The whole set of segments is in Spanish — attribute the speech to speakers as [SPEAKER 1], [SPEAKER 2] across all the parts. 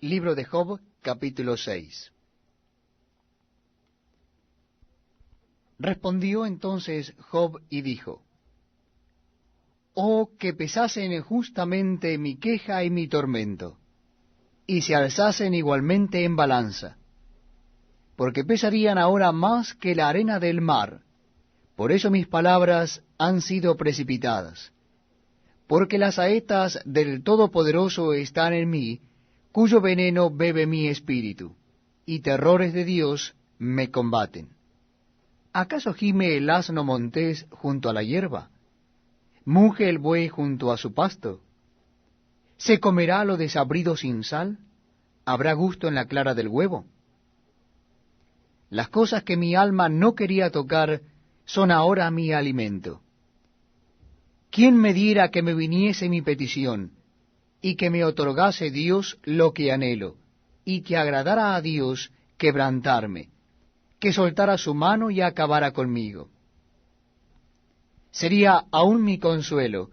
[SPEAKER 1] Libro de Job, capítulo 6. Respondió entonces Job y dijo: Oh, que pesasen justamente mi queja y mi tormento, y se alzasen igualmente en balanza, porque pesarían ahora más que la arena del mar. Por eso mis palabras han sido precipitadas, porque las saetas del Todopoderoso están en mí, cuyo veneno bebe mi espíritu, y terrores de Dios me combaten. ¿Acaso gime el asno montés junto a la hierba? ¿Muge el buey junto a su pasto? ¿Se comerá lo desabrido sin sal? ¿Habrá gusto en la clara del huevo? Las cosas que mi alma no quería tocar son ahora mi alimento. ¿Quién me diera que me viniese mi petición, y que me otorgase Dios lo que anhelo, y que agradara a Dios quebrantarme, que soltara su mano y acabara conmigo? Sería aún mi consuelo,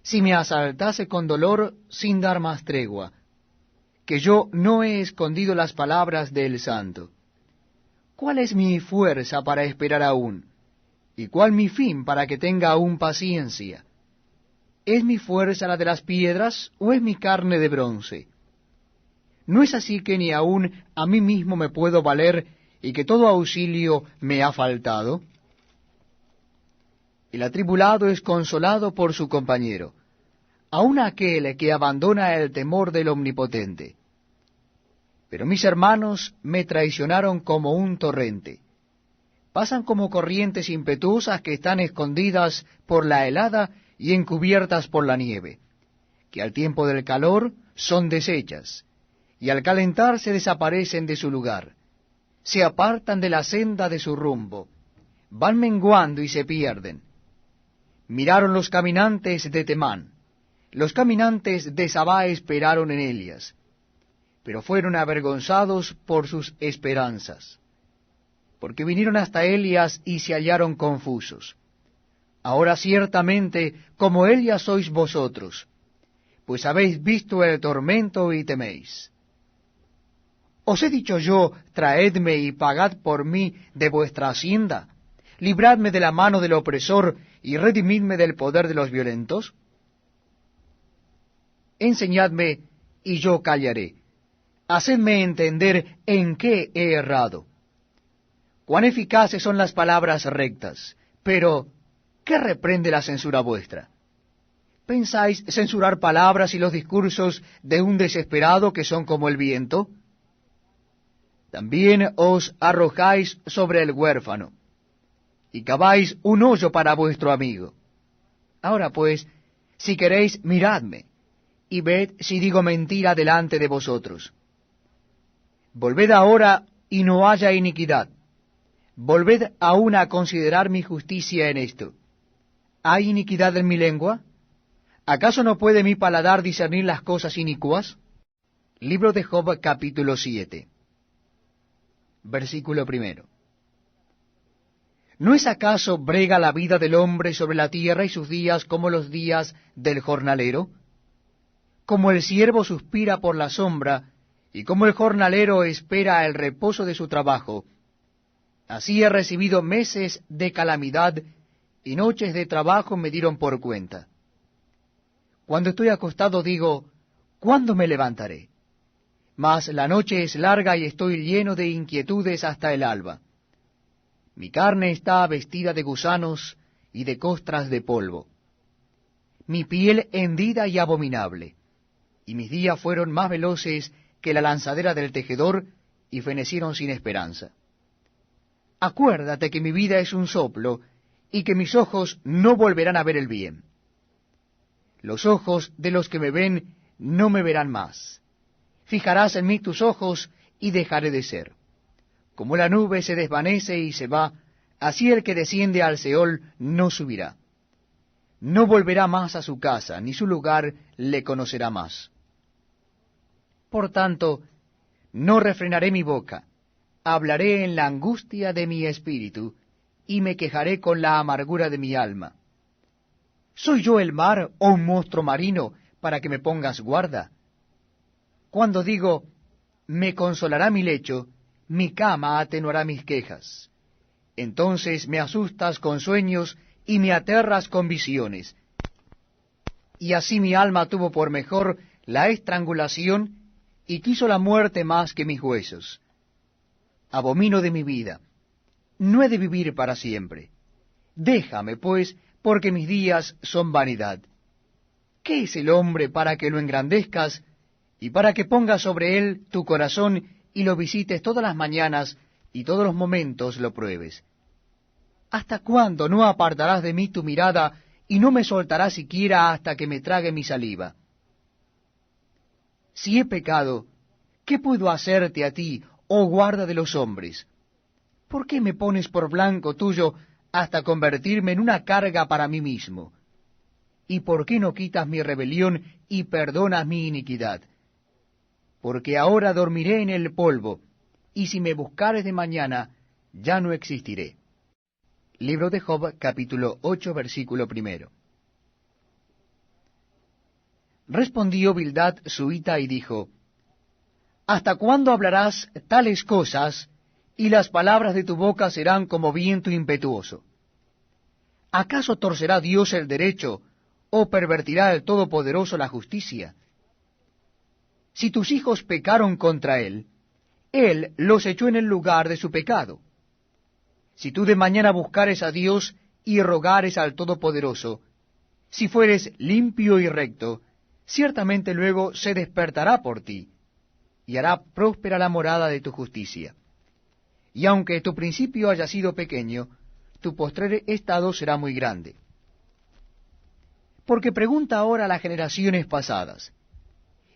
[SPEAKER 1] si me asaltase con dolor sin dar más tregua, que yo no he escondido las palabras del Santo. ¿Cuál es mi fuerza para esperar aún? ¿Y cuál mi fin para que tenga aún paciencia? ¿Es mi fuerza la de las piedras, o es mi carne de bronce? ¿No es así que ni aún a mí mismo me puedo valer, y que todo auxilio me ha faltado? El atribulado es consolado por su compañero, aun aquel que abandona el temor del Omnipotente. Pero mis hermanos me traicionaron como un torrente. Pasan como corrientes impetuosas que están escondidas por la helada y encubiertas por la nieve, que al tiempo del calor son deshechas, y al calentarse desaparecen de su lugar, se apartan de la senda de su rumbo, van menguando y se pierden. Miraron los caminantes de Temán, los caminantes de Sabá esperaron en Elias, pero fueron avergonzados por sus esperanzas, porque vinieron hasta Elias y se hallaron confusos. Ahora ciertamente como Elias sois vosotros, pues habéis visto el tormento y teméis. ¿Os he dicho yo, traedme y pagad por mí de vuestra hacienda? Libradme de la mano del opresor y redimidme del poder de los violentos. Enseñadme y yo callaré. Hacedme entender en qué he errado. Cuán eficaces son las palabras rectas, pero ¿qué reprende la censura vuestra? ¿Pensáis censurar palabras y los discursos de un desesperado que son como el viento? También os arrojáis sobre el huérfano, y caváis un hoyo para vuestro amigo. Ahora pues, si queréis, miradme, y ved si digo mentira delante de vosotros. Volved ahora y no haya iniquidad. Volved aún a considerar mi justicia en esto. ¿Hay iniquidad en mi lengua? ¿Acaso no puede mi paladar discernir las cosas inicuas? Libro de Job, capítulo 7. Versículo 1. ¿No es acaso brega la vida del hombre sobre la tierra y sus días como los días del jornalero? Como el siervo suspira por la sombra, y como el jornalero espera el reposo de su trabajo, así he recibido meses de calamidad, y noches de trabajo me dieron por cuenta. Cuando estoy acostado digo, ¿cuándo me levantaré? Mas la noche es larga y estoy lleno de inquietudes hasta el alba. Mi carne está vestida de gusanos y de costras de polvo. Mi piel hendida y abominable, y mis días fueron más veloces que la lanzadera del tejedor, y fenecieron sin esperanza. Acuérdate que mi vida es un soplo, y que mis ojos no volverán a ver el bien. Los ojos de los que me ven no me verán más. Fijarás en mí tus ojos, y dejaré de ser. Como la nube se desvanece y se va, así el que desciende al Seol no subirá. No volverá más a su casa, ni su lugar le conocerá más. Por tanto, no refrenaré mi boca, hablaré en la angustia de mi espíritu, y me quejaré con la amargura de mi alma. ¿Soy yo el mar o un monstruo marino para que me pongas guarda? Cuando digo, me consolará mi lecho, mi cama atenuará mis quejas. Entonces me asustas con sueños y me aterras con visiones. Y así mi alma tuvo por mejor la estrangulación y quiso la muerte más que mis huesos. Abomino de mi vida, no he de vivir para siempre. Déjame, pues, porque mis días son vanidad. ¿Qué es el hombre para que lo engrandezcas, y para que pongas sobre él tu corazón y lo visites todas las mañanas y todos los momentos lo pruebes? ¿Hasta cuándo no apartarás de mí tu mirada y no me soltarás siquiera hasta que me trague mi saliva? Si he pecado, ¿qué puedo hacerte a ti, oh guarda de los hombres? ¿Por qué me pones por blanco tuyo hasta convertirme en una carga para mí mismo? ¿Y por qué no quitas mi rebelión y perdonas mi iniquidad? Porque ahora dormiré en el polvo, y si me buscares de mañana, ya no existiré. Libro de Job, capítulo 8, versículo 1. Respondió Bildad suita y dijo: ¿Hasta cuándo hablarás tales cosas, y las palabras de tu boca serán como viento impetuoso? ¿Acaso torcerá Dios el derecho, o pervertirá el Todopoderoso la justicia? Si tus hijos pecaron contra Él los echó en el lugar de su pecado. Si tú de mañana buscares a Dios y rogares al Todopoderoso, si fueres limpio y recto, ciertamente luego se despertará por ti, y hará próspera la morada de tu justicia. Y aunque tu principio haya sido pequeño, tu postrer estado será muy grande. Porque pregunta ahora a las generaciones pasadas,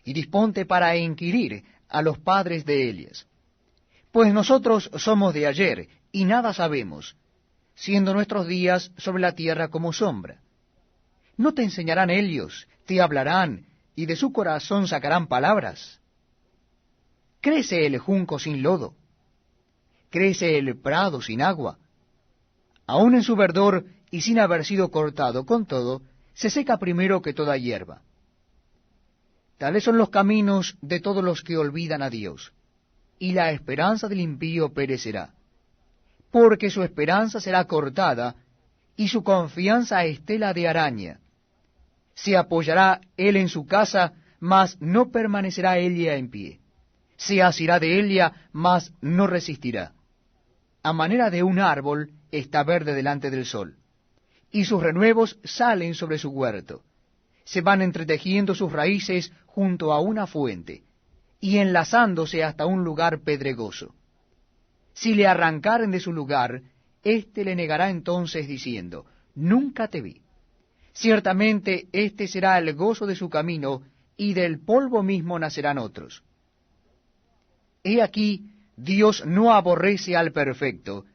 [SPEAKER 1] y disponte para inquirir a los padres de Elias. Pues nosotros somos de ayer, y nada sabemos, siendo nuestros días sobre la tierra como sombra. ¿No te enseñarán ellos, te hablarán, y de su corazón sacarán palabras? ¿Crece el junco sin lodo? ¿Crece el prado sin agua? Aun en su verdor y sin haber sido cortado, con todo, se seca primero que toda hierba. Tales son los caminos de todos los que olvidan a Dios, y la esperanza del impío perecerá, porque su esperanza será cortada, y su confianza estela de araña. Se apoyará él en su casa, mas no permanecerá ella en pie. Se asirá de ella, mas no resistirá. A manera de un árbol está verde delante del sol, y sus renuevos salen sobre su huerto. Se van entretejiendo sus raíces junto a una fuente, y enlazándose hasta un lugar pedregoso. Si le arrancaren de su lugar, éste le negará entonces diciendo: nunca te vi. Ciertamente este será el gozo de su camino, y del polvo mismo nacerán otros. He aquí, Dios no aborrece al perfecto,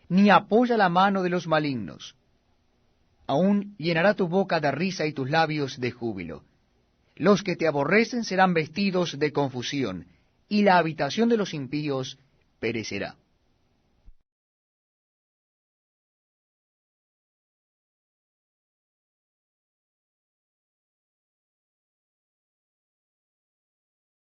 [SPEAKER 1] ni apoya la mano de los malignos. Aún llenará tu boca de risa y tus labios de júbilo. Los que te aborrecen serán vestidos de confusión, y la habitación de los impíos perecerá.